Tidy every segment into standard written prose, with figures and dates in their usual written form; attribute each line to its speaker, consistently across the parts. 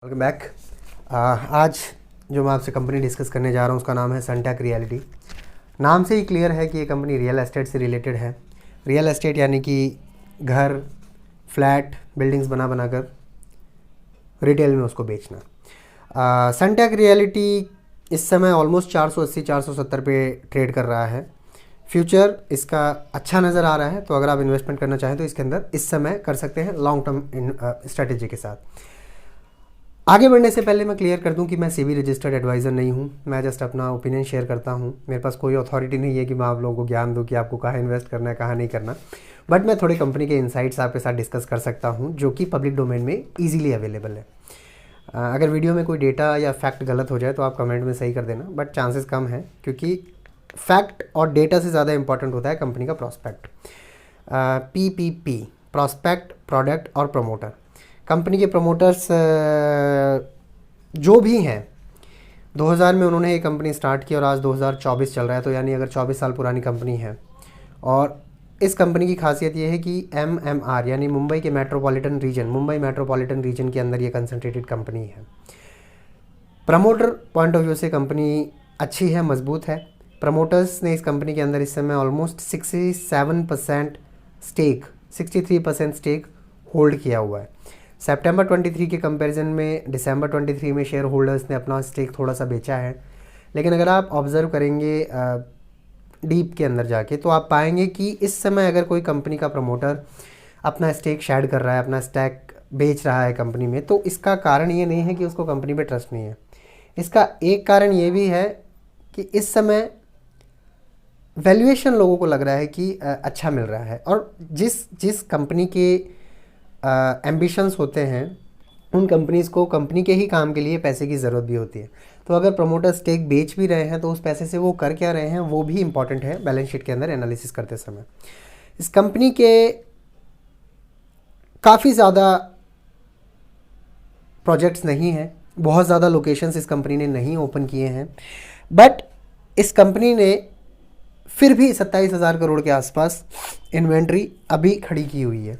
Speaker 1: Welcome back. आज जो मैं आपसे कंपनी डिस्कस करने जा रहा हूँ उसका नाम है सनटेक रियलिटी। नाम से ही क्लियर है कि ये कंपनी रियल एस्टेट से रिलेटेड है। रियल एस्टेट यानी कि घर, फ्लैट, बिल्डिंग्स बना बनाकर रिटेल में उसको बेचना। सनटेक रियलिटी इस समय ऑलमोस्ट 480-470 पे ट्रेड कर रहा है। फ्यूचर इसका अच्छा नज़र आ रहा है, तो अगर आप इन्वेस्टमेंट करना चाहें तो इसके अंदर इस समय कर सकते हैं लॉन्ग टर्म स्ट्रेटेजी के साथ। आगे बढ़ने से पहले मैं क्लियर कर दूं कि मैं सेबी रजिस्टर्ड एडवाइज़र नहीं हूं। मैं जस्ट अपना ओपिनियन शेयर करता हूं। मेरे पास कोई अथॉरिटी नहीं है कि मैं आप लोगों को ज्ञान दूं कि आपको कहाँ इन्वेस्ट करना है, कहाँ नहीं करना। बट मैं थोड़े कंपनी के इनसाइट्स आपके साथ डिस्कस कर सकता हूं जो कि पब्लिक डोमेन में ईजिली अवेलेबल है। अगर वीडियो में कोई डेटा या फैक्ट गलत हो जाए तो आप कमेंट में सही कर देना, बट चांसेस कम है क्योंकि फैक्ट और डेटा से ज़्यादा इंपॉर्टेंट होता है कंपनी का प्रॉस्पेक्ट। PPP, प्रॉस्पेक्ट, प्रोडक्ट और प्रमोटर। कंपनी के प्रमोटर्स जो भी हैं, 2000 में उन्होंने ये कंपनी स्टार्ट की और आज 2024 चल रहा है, तो यानी अगर 24 साल पुरानी कंपनी है। और इस कंपनी की खासियत ये है कि MMR यानी मुंबई के metropolitan region, Mumbai metropolitan region के अंदर ये कंसंट्रेटेड कंपनी है। प्रमोटर पॉइंट ऑफ व्यू से कंपनी अच्छी है, मजबूत है। प्रमोटर्स ने इस कंपनी के अंदर इस समय ऑलमोस्ट 67% स्टेक, 63% स्टेक होल्ड किया हुआ है। सितंबर 23 के कंपैरिजन में दिसंबर 23 में शेयर होल्डर्स ने अपना स्टेक थोड़ा सा बेचा है। लेकिन अगर आप ऑब्ज़र्व करेंगे डीप के अंदर जाके, तो आप पाएंगे कि इस समय अगर कोई कंपनी का प्रमोटर अपना स्टेक शेड कर रहा है, अपना स्टेक बेच रहा है कंपनी में, तो इसका कारण ये नहीं है कि उसको कंपनी पे ट्रस्ट नहीं है। इसका एक कारण ये भी है कि इस समय वैल्यूएशन लोगों को लग रहा है कि अच्छा मिल रहा है, और जिस कंपनी के एम्बिशंस होते हैं उन कंपनीज़ को कंपनी के ही काम के लिए पैसे की ज़रूरत भी होती है। तो अगर प्रमोटर स्टेक बेच भी रहे हैं तो उस पैसे से वो कर क्या रहे हैं वो भी इंपॉर्टेंट है बैलेंस शीट के अंदर एनालिसिस करते समय। इस कंपनी के काफ़ी ज़्यादा प्रोजेक्ट्स नहीं हैं, बहुत ज़्यादा लोकेशंस इस कंपनी ने नहीं ओपन किए हैं, बट इस कंपनी ने फिर भी 27,000 करोड़ के आसपास इन्वेंट्री अभी खड़ी की हुई है।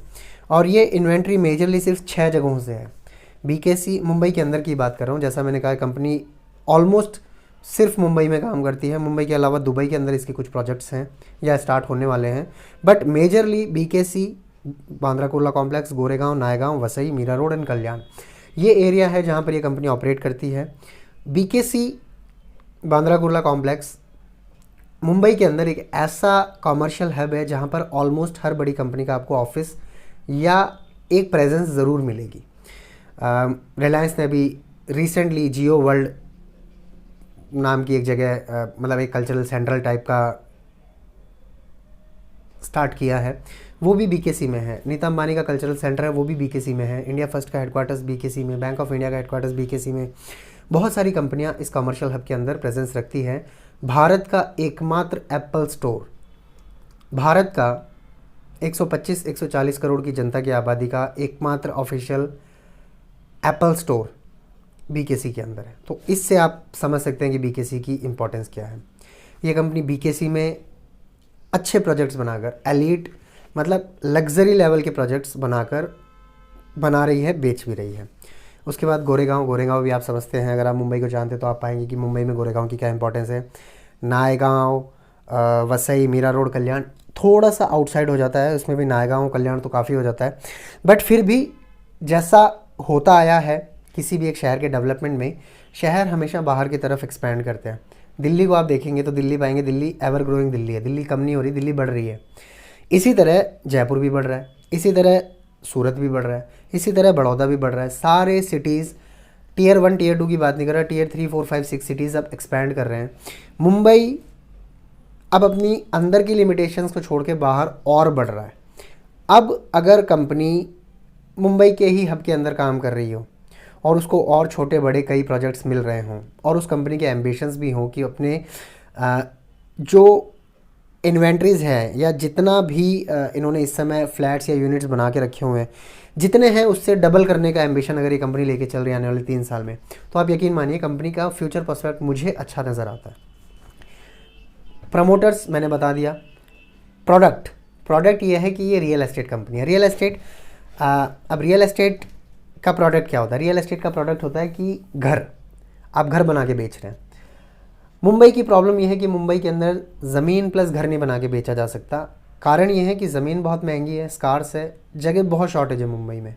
Speaker 1: और ये इन्वेंट्री मेजरली सिर्फ 6 जगहों से है। BKC, मुंबई के अंदर की बात कर रहा हूँ। जैसा मैंने कहा, कंपनी ऑलमोस्ट सिर्फ मुंबई में काम करती है। मुंबई के अलावा दुबई के अंदर इसके कुछ प्रोजेक्ट्स हैं या स्टार्ट होने वाले हैं, but majorly BKC, Bandra Kurla complex, Goregaon, Naigaon, Vasai, Mira road and Kalyan, ये एरिया है जहाँ पर ये कंपनी ऑपरेट करती है। BKC, बांद्रा कुर्ला कॉम्प्लेक्स मुंबई के अंदर एक ऐसा कॉमर्शियल हब है जहाँ पर ऑलमोस्ट हर बड़ी कंपनी का आपको ऑफिस या एक प्रेजेंस ज़रूर मिलेगी। रिलायंस ने अभी रिसेंटली जियो वर्ल्ड नाम की एक जगह, मतलब एक कल्चरल सेंट्रल टाइप का स्टार्ट किया है, वो भी BKC में है। नीता अंबानी का कल्चरल सेंटर है, वो भी BKC में है। इंडिया फर्स्ट का हेडक्वार्टर्स BKC में, बैंक ऑफ इंडिया का हेडक्वार्टर्स BKC में। बहुत सारी कंपनियां इस कमर्शियल हब के अंदर प्रेजेंस रखती हैं। भारत का एकमात्र एप्पल स्टोर, भारत का 125-140 करोड़ की जनता की आबादी का एकमात्र ऑफिशियल एप्पल स्टोर BKC के अंदर है। तो इससे आप समझ सकते हैं कि BKC की इम्पोर्टेंस क्या है। ये कंपनी BKC में अच्छे प्रोजेक्ट्स बनाकर, एलीट मतलब लग्जरी लेवल के प्रोजेक्ट्स बना रही है, बेच भी रही है। उसके बाद गोरेगांव भी आप समझते हैं। अगर आप मुंबई को जानते तो आप पाएंगे कि मुंबई में गोरेगांव की क्या इंपॉर्टेंस है। नायगांव, वसई, मीरा रोड, कल्याण थोड़ा सा आउटसाइड हो जाता है, उसमें भी नायगांव, कल्याण तो काफ़ी हो जाता है, बट फिर भी जैसा होता आया है किसी भी एक शहर के डेवलपमेंट में, शहर हमेशा बाहर की तरफ एक्सपैंड करते हैं। दिल्ली को आप देखेंगे तो दिल्ली पाएंगे, दिल्ली एवर ग्रोइंग दिल्ली है, दिल्ली कम नहीं हो रही, दिल्ली बढ़ रही है। इसी तरह जयपुर भी बढ़ रहा है, इसी तरह सूरत भी बढ़ रहा है, इसी तरह बड़ौदा भी बढ़ रहा है। सारे सिटीज़, टियर 1 टियर 2 की बात नहीं कर रहा, टियर 3 4 5 6 सिटीज़ अब एक्सपैंड कर रहे हैं। मुंबई अब अपनी अंदर की लिमिटेशंस को छोड़ के बाहर और बढ़ रहा है। अब अगर कंपनी मुंबई के ही हब के अंदर काम कर रही हो और उसको और छोटे बड़े कई प्रोजेक्ट्स मिल रहे हों और उस कंपनी के एम्बिशंस भी हों कि अपने जो इन्वेंट्रीज़ हैं या जितना भी इन्होंने इस समय फ्लैट्स या यूनिट्स बना के रखे हुए हैं, जितने हैं उससे डबल करने का एम्बिशन अगर ये कंपनी लेके चल रही है आने वाले 3 साल में, तो आप यकीन मानिए कंपनी का फ्यूचर प्रोस्पेक्ट मुझे अच्छा नज़र आता है। प्रमोटर्स मैंने बता दिया। प्रोडक्ट ये है कि ये रियल एस्टेट कंपनी है। रियल एस्टेट, अब रियल एस्टेट का प्रोडक्ट क्या होता है? रियल एस्टेट का प्रोडक्ट होता है कि घर, आप घर बना के बेच रहे हैं। मुंबई की प्रॉब्लम यह है कि मुंबई के अंदर ज़मीन प्लस घर नहीं बना के बेचा जा सकता। कारण यह है कि ज़मीन बहुत महंगी है, स्कार्स है, जगह बहुत शॉर्टेज है मुंबई में।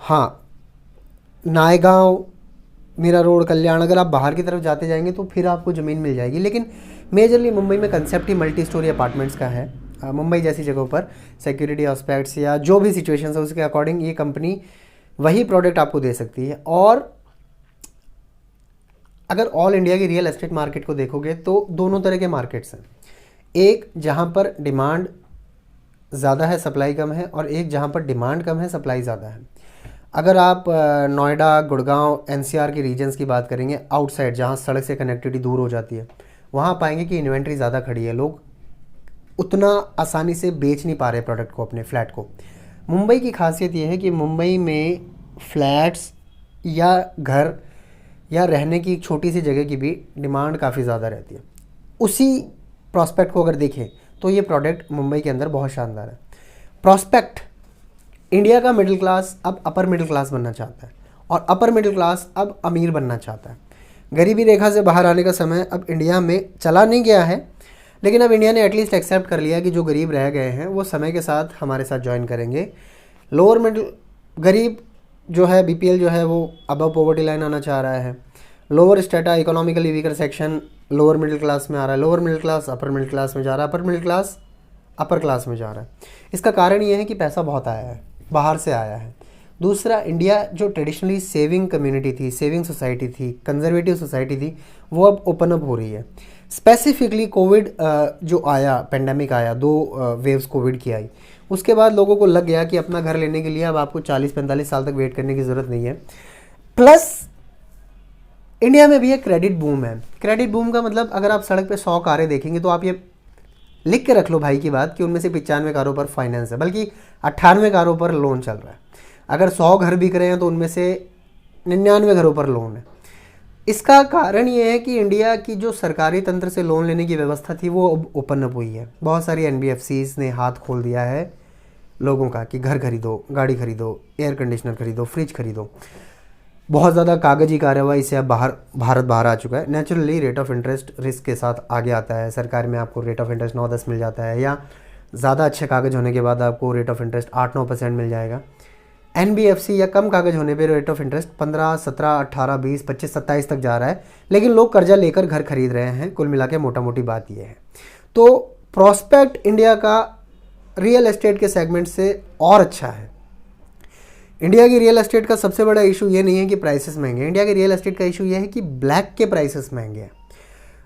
Speaker 1: हाँ, नायगांव, मीरा रोड, कल्याण, अगर आप बाहर की तरफ जाते जाएंगे तो फिर आपको ज़मीन मिल जाएगी, लेकिन मेजरली मुंबई में कंसेप्ट ही मल्टी स्टोरी अपार्टमेंट्स का है। मुंबई जैसी जगहों पर सिक्योरिटी एस्पेक्ट्स या जो भी सिचुएशन है उसके अकॉर्डिंग ये कंपनी वही प्रोडक्ट आपको दे सकती है। और अगर ऑल इंडिया की रियल एस्टेट मार्केट को देखोगे तो दोनों तरह के मार्केट्स हैं, एक जहाँ पर डिमांड ज़्यादा है सप्लाई कम है, और एक जहाँ पर डिमांड कम है सप्लाई ज़्यादा है। अगर आप नोएडा, गुड़गांव, एनसीआर के रीजन्स की बात करेंगे, आउटसाइड जहाँ सड़क से कनेक्टिविटी दूर हो जाती है, वहाँ पाएंगे कि इन्वेंट्री ज़्यादा खड़ी है, लोग उतना आसानी से बेच नहीं पा रहे प्रोडक्ट को, अपने फ्लैट को। मुंबई की खासियत यह है कि मुंबई में फ्लैट्स या घर या रहने की एक छोटी सी जगह की भी डिमांड काफ़ी ज़्यादा रहती है। उसी प्रॉस्पेक्ट को अगर देखें तो ये प्रोडक्ट मुंबई के अंदर बहुत शानदार है। प्रॉस्पेक्ट, इंडिया का मिडिल क्लास अब अपर मिडिल क्लास बनना चाहता है, और अपर मिडिल क्लास अब अमीर बनना चाहता है। गरीबी रेखा से बाहर आने का समय अब इंडिया में चला नहीं गया है, लेकिन अब इंडिया ने एटलीस्ट एक्सेप्ट कर लिया कि जो गरीब रह गए हैं वो समय के साथ हमारे साथ ज्वाइन करेंगे। लोअर मिडिल गरीब जो है, बीपीएल जो है, वो अबव पॉवर्टी लाइन आना चाह रहा है। Lower strata, economically weaker section lower middle class में आ रहा है, lower middle class upper middle class में जा रहा है, upper middle class upper class में जा रहा है। इसका कारण ये है कि पैसा बहुत आया है, बाहर से आया है। दूसरा, इंडिया जो ट्रेडिशनली सेविंग कम्युनिटी थी, सेविंग सोसाइटी थी, कंजर्वेटिव सोसाइटी थी, वो अब ओपन अप हो रही है। स्पेसिफिकली कोविड जो आया, पेंडेमिक आया, 2 वेव्स कोविड की आई, उसके बाद लोगों को लग गया कि अपना घर लेने के लिए अब आपको 40-45 साल तक वेट करने की ज़रूरत नहीं है। प्लस इंडिया में भी एक क्रेडिट बूम है। क्रेडिट बूम का मतलब, अगर आप सड़क पे 100 कारें देखेंगे तो आप ये लिख के रख लो भाई की बात कि उनमें से 95 कारों पर फाइनेंस है, बल्कि 98 कारों पर लोन चल रहा है। अगर 100 घर बिक रहे हैं तो उनमें से 99 घरों पर लोन है। इसका कारण ये है कि इंडिया की जो सरकारी तंत्र से लोन लेने की व्यवस्था थी वो अब ओपन अप हुई है। बहुत सारी एनबीएफसीज ने हाथ खोल दिया है लोगों का कि घर खरीदो, गाड़ी खरीदो, एयर कंडीशनर खरीदो, फ्रिज खरीदो। बहुत ज़्यादा कागजी कार्रवाई से अब भारत बाहर आ चुका है। Naturally rate of interest risk के साथ आगे आता है। सरकार में आपको रेट ऑफ इंटरेस्ट 9-10 मिल जाता है, या ज़्यादा अच्छे कागज़ होने के बाद आपको रेट ऑफ इंटरेस्ट 8-9% मिल जाएगा। एनबीएफसी या कम कागज़ होने पे रेट ऑफ इंटरेस्ट 15, 17, 18, 20, 25, 27 तक जा रहा है, लेकिन लोग कर्जा लेकर घर खरीद रहे हैं। कुल मिला के मोटा मोटी बात यह है। तो प्रॉस्पेक्ट इंडिया का रियल एस्टेट के सेगमेंट से और अच्छा है। इंडिया की रियल एस्टेट का सबसे बड़ा इशू ये नहीं है कि प्राइसेस महंगे हैं, इंडिया के रियल एस्टेट का इशू ये है कि ब्लैक के प्राइसेस महंगे हैं।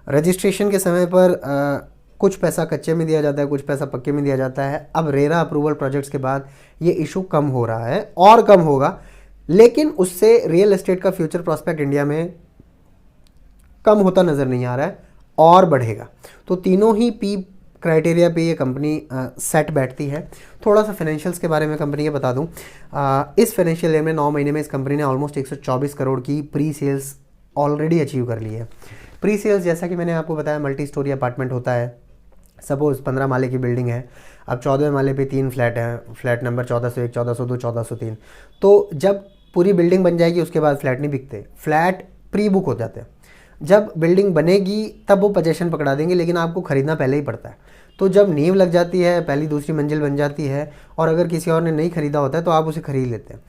Speaker 1: रजिस्ट्रेशन के समय पर कुछ पैसा कच्चे में दिया जाता है, कुछ पैसा पक्के में दिया जाता है। अब रेरा अप्रूवल प्रोजेक्ट्स के बाद ये इशू कम हो रहा है और कम होगा, लेकिन उससे रियल एस्टेट का फ्यूचर प्रॉस्पेक्ट इंडिया में कम होता नज़र नहीं आ रहा है और बढ़ेगा। तो तीनों ही पी क्राइटेरिया पे ये कंपनी सेट बैठती है। थोड़ा सा फाइनेंशियल्स के बारे में कंपनी के बता दूं। इस फाइनेंशियल ईयर में 9 महीने में इस कंपनी ने ऑलमोस्ट 124 करोड़ की प्री सेल्स ऑलरेडी अचीव कर ली है। प्री सेल्स, जैसा कि मैंने आपको बताया, मल्टी स्टोरी अपार्टमेंट होता है। सपोज़ 15 माले की बिल्डिंग है, अब 14वें माले पे 3 फ्लैट हैं, फ्लैट नंबर 1401, 1402, 1403। तो जब पूरी बिल्डिंग बन जाएगी उसके बाद फ्लैट नहीं बिकते, फ्लैट प्री बुक हो जाते हैं। जब बिल्डिंग बनेगी तब वो पोजीशन पकड़ा देंगे, लेकिन आपको ख़रीदना पहले ही पड़ता है। तो जब नींव लग जाती है, पहली दूसरी मंजिल बन जाती है, और अगर किसी और ने नहीं ख़रीदा होता है तो आप उसे ख़रीद लेते हैं।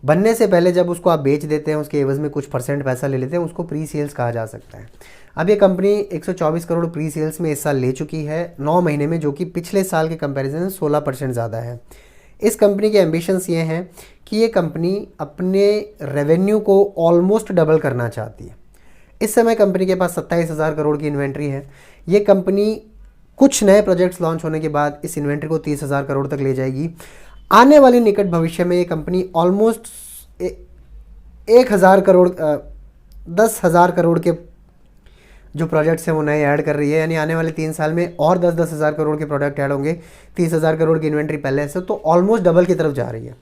Speaker 1: बनने से पहले जब उसको आप बेच देते हैं, उसके एवज़ में कुछ % पैसा ले लेते हैं, उसको प्री सेल्स कहा जा सकता है। अब ये कंपनी 124 करोड़ प्री सेल्स में इस साल ले चुकी है 9 महीने में, जो कि पिछले साल के कंपैरिजन में 16% ज़्यादा है। इस कंपनी के एम्बिशंस ये हैं कि ये कंपनी अपने रेवेन्यू को ऑलमोस्ट डबल करना चाहती है। इस समय कंपनी के पास 27,000 करोड़ की इन्वेंट्री है। ये कंपनी कुछ नए प्रोजेक्ट्स लॉन्च होने के बाद इस इन्वेंट्री को 30,000 करोड़ तक ले जाएगी। आने वाले निकट भविष्य में ये कंपनी ऑलमोस्ट 1,000 करोड़ 10,000 करोड़ के जो प्रोजेक्ट्स हैं वो नए ऐड कर रही है। यानी आने वाले 3 साल में और 10,000 करोड़ के प्रोडक्ट ऐड होंगे। 30,000 करोड़ की इन्वेंट्री पहले से, तो ऑलमोस्ट डबल की तरफ जा रही है।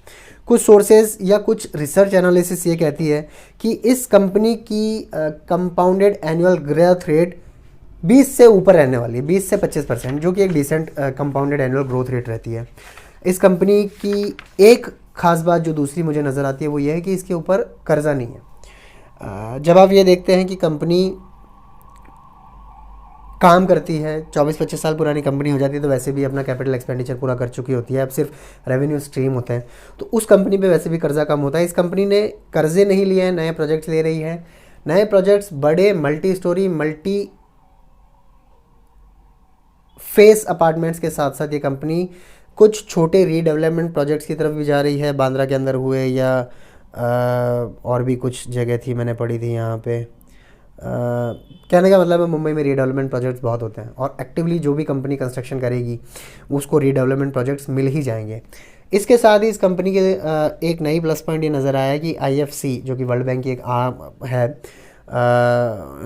Speaker 1: कुछ सोर्सेज या कुछ रिसर्च एनालिसिस ये कहती है कि इस कंपनी की कंपाउंडेड एनुअल ग्रोथ रेट 20 से ऊपर रहने वाली है, 20 से 25%, जो कि एक decent compounded annual growth rate रहती है। इस कंपनी की 1 ख़ास बात जो दूसरी मुझे नज़र आती है वो ये है कि इसके ऊपर कर्ज़ा नहीं है। जब आप ये देखते हैं कि कंपनी काम करती है, 24-25 साल पुरानी कंपनी हो जाती है, तो वैसे भी अपना कैपिटल एक्सपेंडिचर पूरा कर चुकी होती है, अब सिर्फ रेवेन्यू स्ट्रीम होते हैं, तो उस कंपनी पे वैसे भी कर्जा कम होता है। इस कंपनी ने कर्जे नहीं लिए हैं, नए प्रोजेक्ट्स ले रही है। नए प्रोजेक्ट्स बड़े multi storey multi face apartments के साथ साथ ये कंपनी कुछ छोटे रीडेवलपमेंट प्रोजेक्ट्स की तरफ भी जा रही है, बांद्रा के अंदर हुए या और भी कुछ जगह थी मैंने पढ़ी थी यहाँ पे। कहने का मतलब है मुंबई में रीडेवलपमेंट प्रोजेक्ट्स बहुत होते हैं और एक्टिवली जो भी कंपनी कंस्ट्रक्शन करेगी उसको रीडेवलपमेंट प्रोजेक्ट्स मिल ही जाएंगे। इसके साथ ही इस कंपनी के एक नई प्लस पॉइंट ये नज़र आया कि IFC जो कि वर्ल्ड बैंक की एक आर्म है,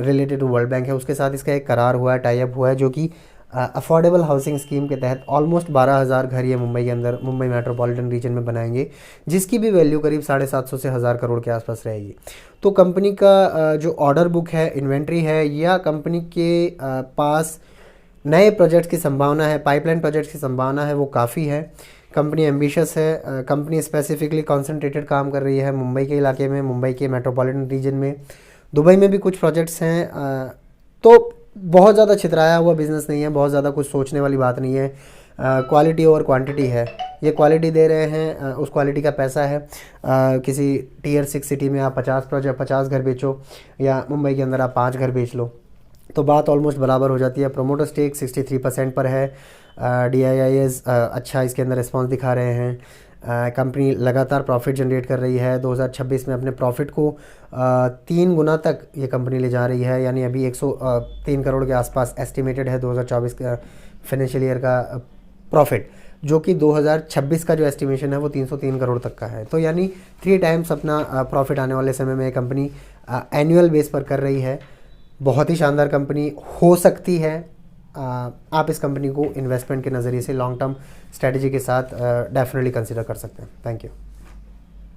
Speaker 1: रिलेटेड टू वर्ल्ड बैंक है, उसके साथ इसका एक करार हुआ है, टाई अप हुआ है, जो कि अफोर्डेबल हाउसिंग स्कीम के तहत ऑलमोस्ट 12,000 घर ये मुंबई के अंदर, मुंबई मेट्रोपॉलिटन रीजन में बनाएंगे, जिसकी भी वैल्यू करीब 750 से 1,000 करोड़ के आसपास रहेगी। तो कंपनी का जो ऑर्डर बुक है, इन्वेंट्री है, या कंपनी के पास नए प्रोजेक्ट्स की संभावना है, पाइपलाइन प्रोजेक्ट्स की संभावना है, वो काफ़ी है। कंपनी एम्बिशियस है, कंपनी स्पेसिफिकली कॉन्सेंट्रेटेड काम कर रही है मुंबई के इलाके में, मुंबई के मेट्रोपॉलिटन रीजन में, दुबई में भी कुछ प्रोजेक्ट्स हैं। तो बहुत ज़्यादा छितराया हुआ बिज़नेस नहीं है, बहुत ज़्यादा कुछ सोचने वाली बात नहीं है। क्वालिटी ओवर क्वांटिटी है, ये क्वालिटी दे रहे हैं, उस क्वालिटी का पैसा है। किसी Tier 6 सिटी में आप 50 घर बेचो या मुंबई के अंदर आप 5 घर बेच लो, तो बात ऑलमोस्ट बराबर हो जाती है। प्रोमोटर स्टेक 63% पर है। DIIs अच्छा इसके अंदर रिस्पॉन्स दिखा रहे हैं। कंपनी लगातार प्रॉफिट जनरेट कर रही है। 2026 में अपने प्रॉफिट को 3 गुना तक ये कंपनी ले जा रही है, यानी अभी 103 करोड़ के आसपास एस्टिमेटेड है 2024 का फाइनेंशियल ईयर का प्रॉफिट, जो कि 2026 का जो एस्टिमेशन है वो 303 करोड़ तक का है। तो यानी 3 टाइम्स अपना प्रॉफिट आने वाले समय में ये कंपनी एनुअल बेस पर कर रही है। बहुत ही शानदार कंपनी हो सकती है। आप इस कंपनी को इन्वेस्टमेंट के नज़रिए से लॉन्ग टर्म स्ट्रेटजी के साथ डेफिनेटली कंसिडर कर सकते हैं। Thank you.